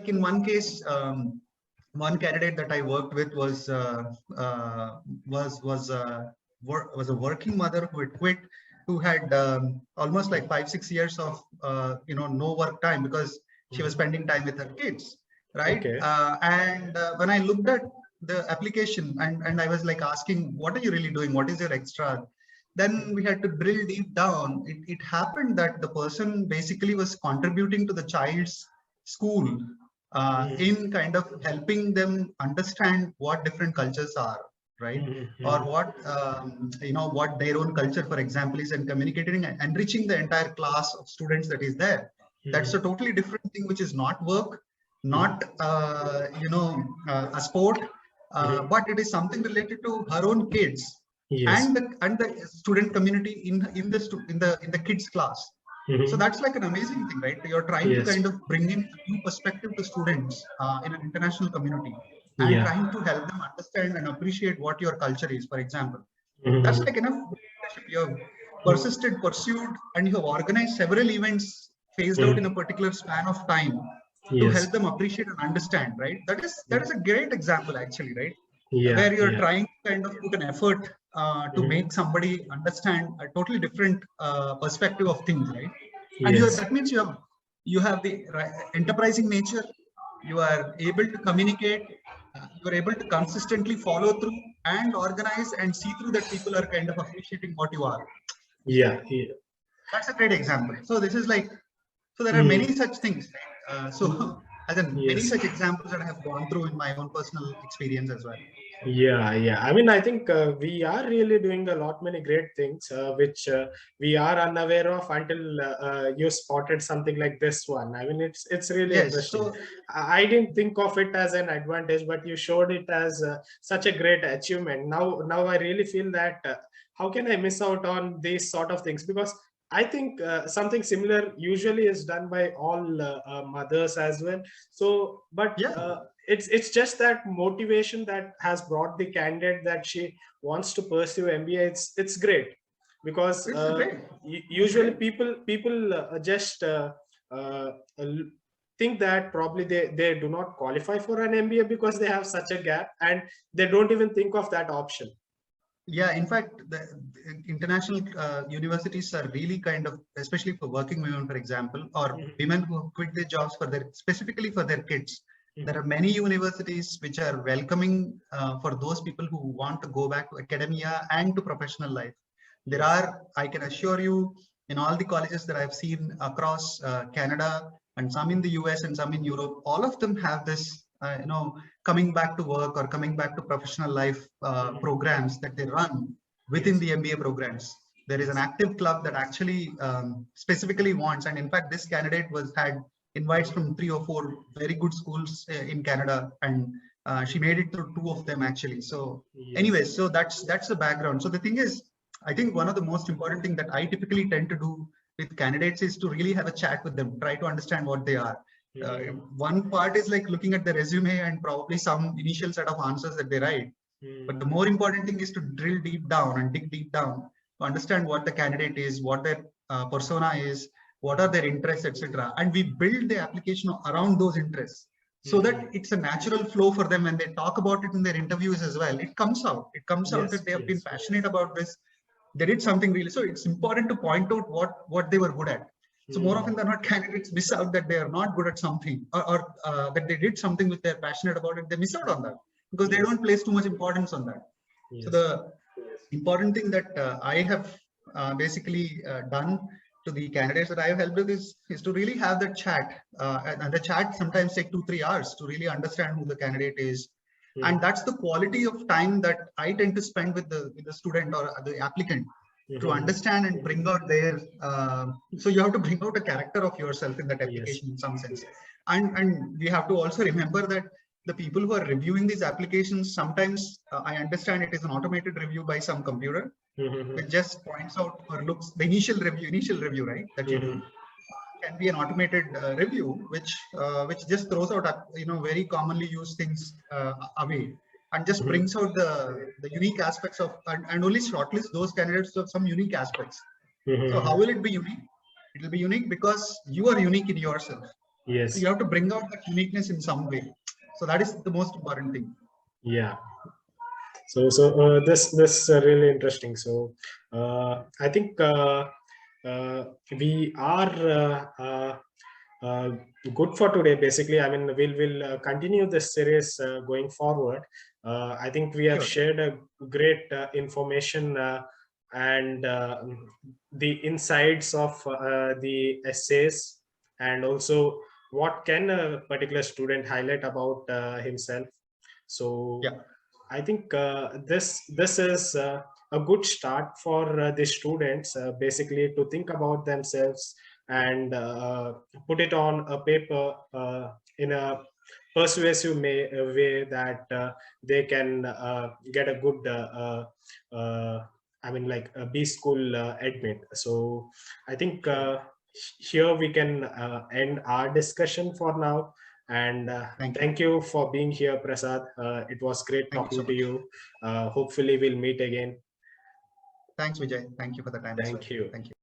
in one case, one candidate that I worked with was a working mother who had quit, who had almost like 5-6 years of no work time because she was spending time with her kids, right? Okay. And when I looked at the application and I was like asking, what are you really doing? What is your extra? Then we had to drill deep down. It happened that the person basically was contributing to the child's school in kind of helping them understand what different cultures are, right? Or what what their own culture, for example, is, and communicating and enriching the entire class of students that is there. That's a totally different thing, which is not work, not a sport, but it is something related to her own kids. Yes. And the student community in the kids class. So that's like an amazing thing, right? You're trying to kind of bring in a new perspective to students in an international community, and trying to help them understand and appreciate what your culture is, for example. That's like enough leadership. You have persisted, pursued, and you have organized several events phased out in a particular span of time to help them appreciate and understand, right? That is a great example, actually, right? Where you're trying to kind of put an effort to make somebody understand a totally different perspective of things, right? And that means you have the enterprising nature. You are able to communicate. You are able to consistently follow through and organize and see through that people are kind of appreciating what you are. Yeah. That's a great example. So this is like, so there are many such things, right? As in many such examples that I have gone through in my own personal experience as well. Yeah. I mean, I think we are really doing a lot many great things which we are unaware of until you spotted something like this one. I mean, it's really interesting. So I didn't think of it as an advantage, but you showed it as such a great achievement. Now I really feel that how can I miss out on these sort of things? Because I think something similar usually is done by all mothers as well. So, but it's just that motivation that has brought the candidate that she wants to pursue MBA. It's great, because usually people just think that probably they do not qualify for an MBA because they have such a gap, and they don't even think of that option. Yeah, in fact, the international universities are really kind of, especially for working women, for example, or women who quit their jobs specifically for their kids. There are many universities which are welcoming for those people who want to go back to academia and to professional life. There are, I can assure you, in all the colleges that I've seen across Canada, and some in the US and some in Europe, all of them have this, coming back to work or coming back to professional life programs that they run within the MBA programs. There is an active club that actually specifically wants, and in fact, this candidate had invites from 3 or 4 very good schools in Canada, and she made it through 2 of them actually. So anyways, so that's the background. So the thing is, I think one of the most important thing that I typically tend to do with candidates is to really have a chat with them, try to understand what they are. One part is like looking at the resume and probably some initial set of answers that they write. But the more important thing is to drill deep down and dig deep down to understand what the candidate is, what their persona is, what are their interests, etc. And we build the application around those interests so that it's a natural flow for them when they talk about it in their interviews as well. It comes out. It comes out that they have been passionate about this. They did something really. So it's important to point out what they were good at. So more often than not, candidates miss out that they are not good at something, or that they did something which they're passionate about it. They miss out on that because they don't place too much importance on that. So the important thing that I have basically done to the candidates that I have helped with is to really have that chat. And the chat sometimes take 2-3 hours to really understand who the candidate is. And that's the quality of time that I tend to spend with the student or the applicant to understand and bring out their, so you have to bring out a character of yourself in that application in some sense. And we have to also remember that the people who are reviewing these applications, sometimes I understand it is an automated review by some computer, which just points out or looks the initial review, right? That you do can be an automated review, which just throws out, very commonly used things away, and just brings out the unique aspects of, and only shortlist those candidates of some unique aspects. So how will it be unique? It will be unique because you are unique in yourself. Yes. So you have to bring out that uniqueness in some way. So that is the most important thing. Yeah. So this really interesting. So I think we are good for today. Basically, I mean, we'll continue this series going forward. I think we have Sure. shared a great information and the insights of the essays, and also what can a particular student highlight about himself. So Yeah. I think this is a good start for the students, basically to think about themselves and put it on a paper in a persuasive way that they can get a good, I mean, like a B school admit. So I think here we can end our discussion for now. And Thank you. thank you for being here, Prasad. It was great Thank you so talking to much. you. Hopefully, we'll meet again. Thanks, Vijay. Thank you for the time as well. Thank you. Thank you.